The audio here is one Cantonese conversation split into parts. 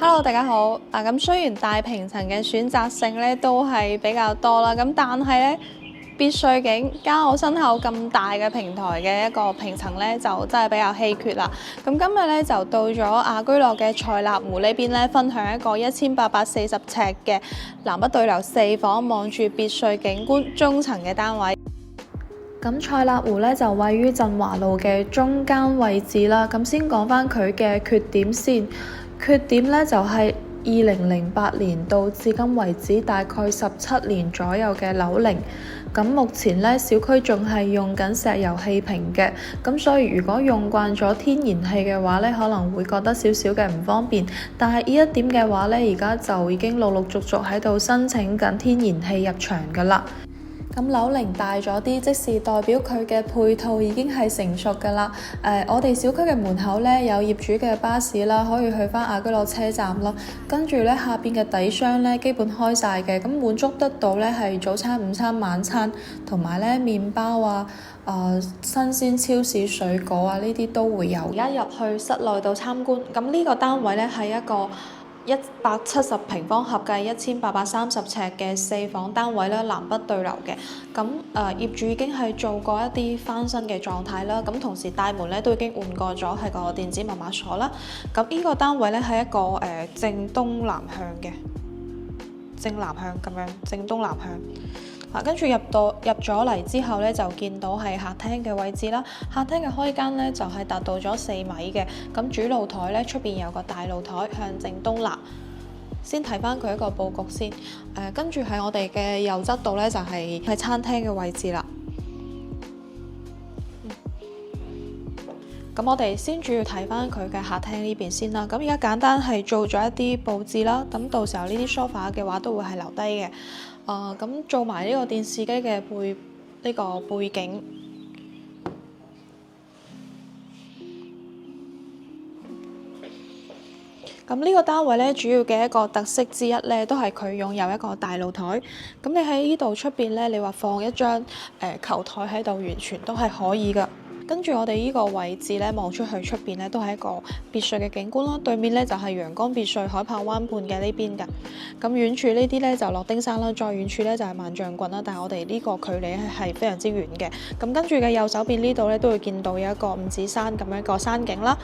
Hello，大家好。咁雖然大平層嘅選擇性咧都係比較多啦，咁但係咧別墅景加我身後咁大嘅平台嘅一個平層咧，就真係比較稀缺啦。咁今日咧就到咗雅居樂嘅賽納湖呢邊咧，分享一個1840尺嘅南北對流4房，望住別墅景觀中層嘅單位。咁賽納湖咧就位於振華路嘅中間位置啦。咁先講返佢嘅缺點先。缺點咧就係2008年到至今為止大概17年左右嘅樓齡。咁目前咧小區仲係用緊石油氣瓶嘅，咁所以如果用慣咗天然氣嘅話咧，可能會覺得少少嘅唔方便。但係呢一點嘅話咧，而家就已經陸陸續續喺度申請緊天然氣入場㗎啦。咁樓齡大咗啲，即是代表佢嘅配套已經係成熟㗎啦。我哋小區嘅門口咧有業主嘅巴士啦，可以去返雅居樂車站咯。跟住咧下邊嘅底商咧基本開晒嘅，咁滿足得到咧係早餐、午餐、晚餐，同埋咧麵包啊、新鮮超市水果啊呢啲都會有。而家入去室內度參觀，咁呢個單位咧係一個170平方合計1830尺嘅4房單位啦，南北對流嘅。咁業主已經係做過一啲翻新嘅狀態啦。咁同時大門咧都已經換過咗係個電子密碼鎖啦。咁呢個單位咧係一個正東南向嘅，正南向咁樣，正東南向。跟住入咗嚟之後咧，就見到係客廳嘅位置啦。客廳嘅開間咧就係達到咗4米嘅。咁主露台咧出邊有個大露台向正東南。先睇翻佢一個佈局先。跟住喺我哋嘅右側度咧就係喺餐廳嘅位置啦。咁我哋先主要睇翻佢嘅客廳呢邊先啦。咁而家簡單係做咗一啲佈置啦。咁到時候呢啲 sofa 嘅話都會係留低嘅。咁做埋呢個電視機嘅背景。咁呢個單位咧，主要嘅一個特色之一咧，都係佢擁有一個大露台。咁你喺呢度出邊咧，你話放一張球台喺度，完全都係可以㗎。跟住我哋呢個位置咧，望出去出邊咧，都係一個別墅嘅景觀啦。對面咧就係陽光別墅海豹灣畔嘅呢邊㗎。咁遠處呢啲咧就樂丁山啦，再遠處咧就係萬象郡啦。但係我哋呢個距離係非常之遠嘅。咁跟住嘅右手邊呢度咧，都會見到有一個五指山咁樣一個山景啦。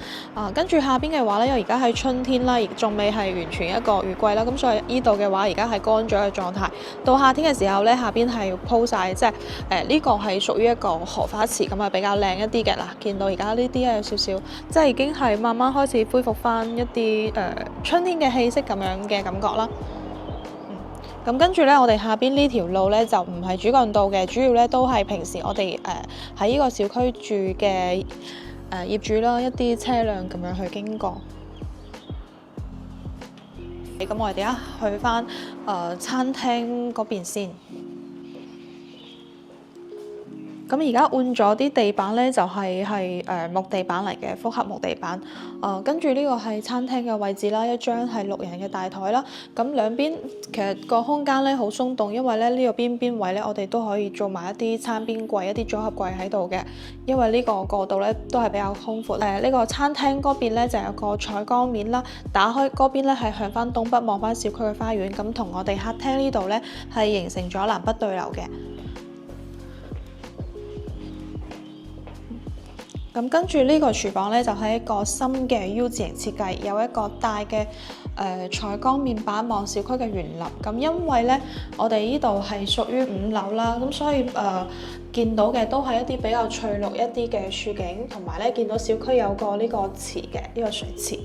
跟住下邊嘅話咧，因為而家係春天啦，亦仲未係完全一個雨季啦，咁所以呢度嘅話而家係乾咗嘅狀態。到夏天嘅時候咧，下邊係鋪晒，即係呢個係屬於一個荷花池咁啊，比較靚一啲嘅啦。見到而家呢啲有少少，即係已經係慢慢開始恢復翻一啲春天嘅氣息咁樣嘅感覺啦。咁跟住咧，我哋下邊呢條路咧就唔係主幹道嘅，主要咧都係平時我哋喺呢個小區住嘅業主啦，一啲車輛咁樣去經過。咁我哋而家去翻餐廳嗰邊先。咁而家換咗啲地板咧，就係木地板嚟嘅，複合木地板。跟住呢個係餐廳嘅位置啦，一張係6人嘅大台啦。咁兩邊其實個空間咧好鬆動，因為咧呢個邊位咧，我哋都可以做埋一啲餐邊櫃、一啲組合櫃喺度嘅。因為呢個過道咧都係比較空闊。呢個餐廳嗰邊咧就有個採光面啦，打開嗰邊咧係向翻東北望翻小區嘅花園，咁同我哋客廳呢度咧係形成咗南北對流嘅。咁跟住呢個廚房咧，就係一個新嘅 U 字形設計，有一個大嘅採光面板望小區嘅園林。咁因為咧，我哋呢度係屬於5樓啦，咁所以見到嘅都係一啲比較翠綠一啲嘅處境，同埋咧見到小區有個呢個池嘅呢個水池。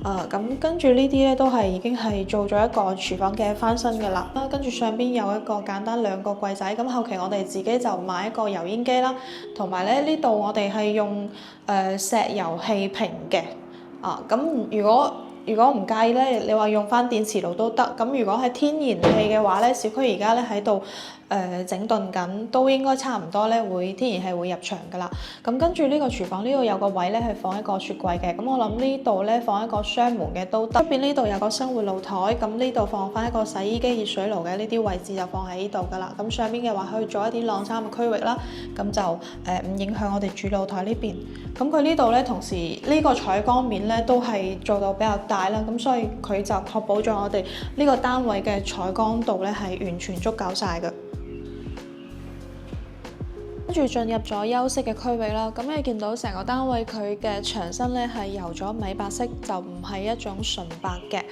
咁跟住呢啲咧都係已經係做咗一個廚房嘅翻新嘅啦。跟住上邊有一個簡單2個櫃仔，咁後期我哋自己就買一個油煙機啦，同埋咧呢度我哋係用石油氣瓶嘅。咁如果唔介意咧，你話用翻電磁爐都得。咁如果係天然氣嘅話咧，小區而家咧喺度整頓緊，都應該差唔多咧會天然氣會入場㗎啦。咁跟住呢個廚房呢度有個位咧係放一個雪櫃嘅，咁我諗呢度咧放一個雙門嘅都得。出邊呢度有個生活露台，咁呢度放翻一個洗衣機、熱水爐嘅呢啲位置就放喺呢度㗎啦。咁上邊嘅話可以做一啲晾衫嘅區域啦，咁就唔影響我哋主露台呢邊。咁佢呢度咧同時呢個採光面咧都係做到比較大啦，咁所以佢就確保咗我哋呢個單位嘅採光度咧係完全足夠晒嘅。跟住進入咗休息嘅區域啦，咁你見到成個單位佢嘅牆身咧係油咗米白色，就唔係一種純白嘅。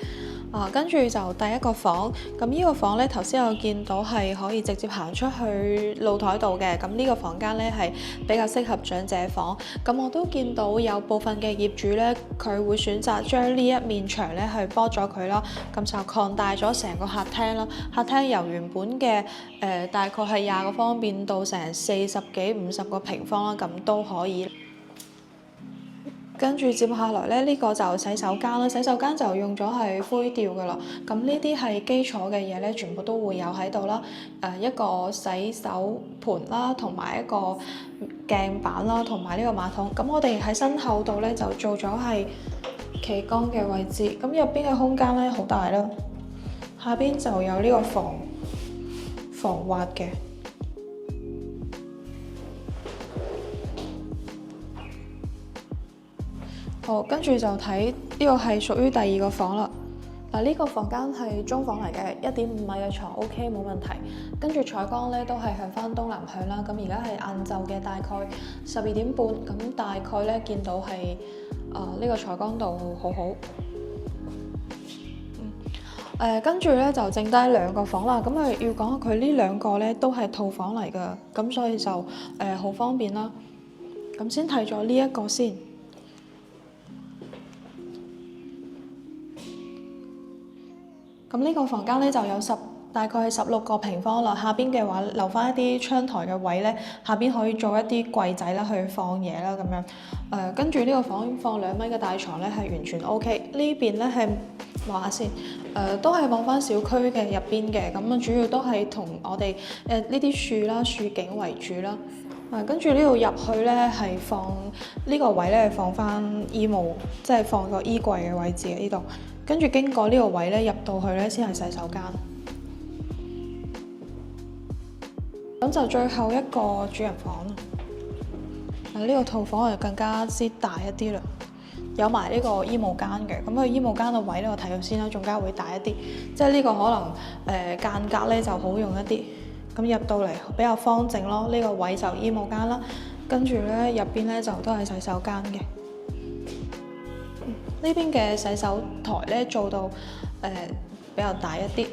跟住就第一個房，咁呢個房咧頭先我見到係可以直接行出去露台度嘅，咁呢個房間咧係比較適合長者房。咁我都見到有部分嘅業主咧，佢會選擇將呢一面牆咧去剝咗佢啦，咁就擴大咗成個客廳啦。客廳由原本嘅大概係20個方變到成40幾50個平方啦，咁都可以。跟住接下來咧，呢個就洗手間啦。洗手間就用咗係灰調㗎啦。咁呢啲係基礎嘅嘢咧，全部都會有喺度啦。一個洗手盆啦，同埋一個鏡板啦，同埋呢個馬桶。咁我哋喺身後度咧就做咗係企缸嘅位置。咁入邊嘅空間咧好大啦。下邊就有呢個防滑嘅。好，跟住就睇呢個係屬於第二個房啦。嗱，呢個房間係中房嚟嘅，1.5米嘅床 OK 冇問題。跟住採光咧都係向翻東南向啦。咁而家係晏晝嘅大概12點半，咁大概咧見到係呢個採光度好好。跟住咧就剩低2個房啦。咁要講下佢呢2個咧都係套房嚟㗎，咁所以就好方便啦。咁先睇咗呢一個先。咁呢個房間咧就有大概係16個平方啦。下邊嘅話留翻一啲窗台嘅位咧，下邊可以做一啲櫃仔啦，去放嘢啦咁樣。跟住呢個房放2米嘅大床咧係完全 OK。呢邊咧係望下先，都係望翻小區嘅入邊嘅。咁啊主要都係同我哋呢啲樹啦、樹景為主啦。跟住呢度入去咧係放呢個位咧放翻衣帽，即係放個衣櫃嘅位置喺呢度。跟住經過呢個位咧入到去咧先係洗手間。咁就最後一個主人房啦。呢個套房係更加之大一啲啦，有埋呢個衣帽間嘅。咁佢衣帽間嘅位咧我睇到先啦，仲加會大一啲，即係呢個可能間隔咧就好用一啲。咁入到嚟比較方正咯，呢個位就衣帽間啦。跟住咧入邊咧就都係洗手間嘅。呢邊嘅洗手台咧做到比較大一啲，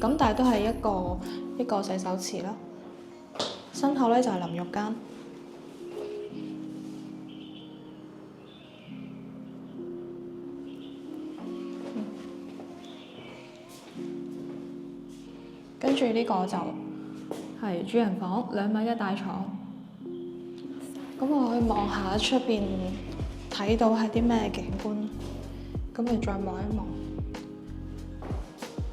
咁但係都係一個洗手池啦。身後咧就係淋浴間。跟住呢個就係主人房，2米嘅大床。咁我可以望下出邊睇到係啲咩景觀，咁你再望一望。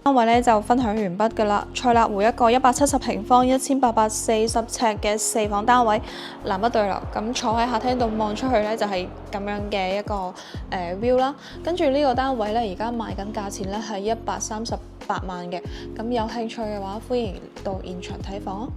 單位咧就分享完畢㗎啦。賽立湖一個170平方、1840尺嘅4房單位，南北對流。咁坐喺客廳度望出去咧就係咁樣嘅一個view 啦。跟住呢個單位咧而家賣緊價錢咧係138萬嘅。咁有興趣嘅話，歡迎到現場睇房啊！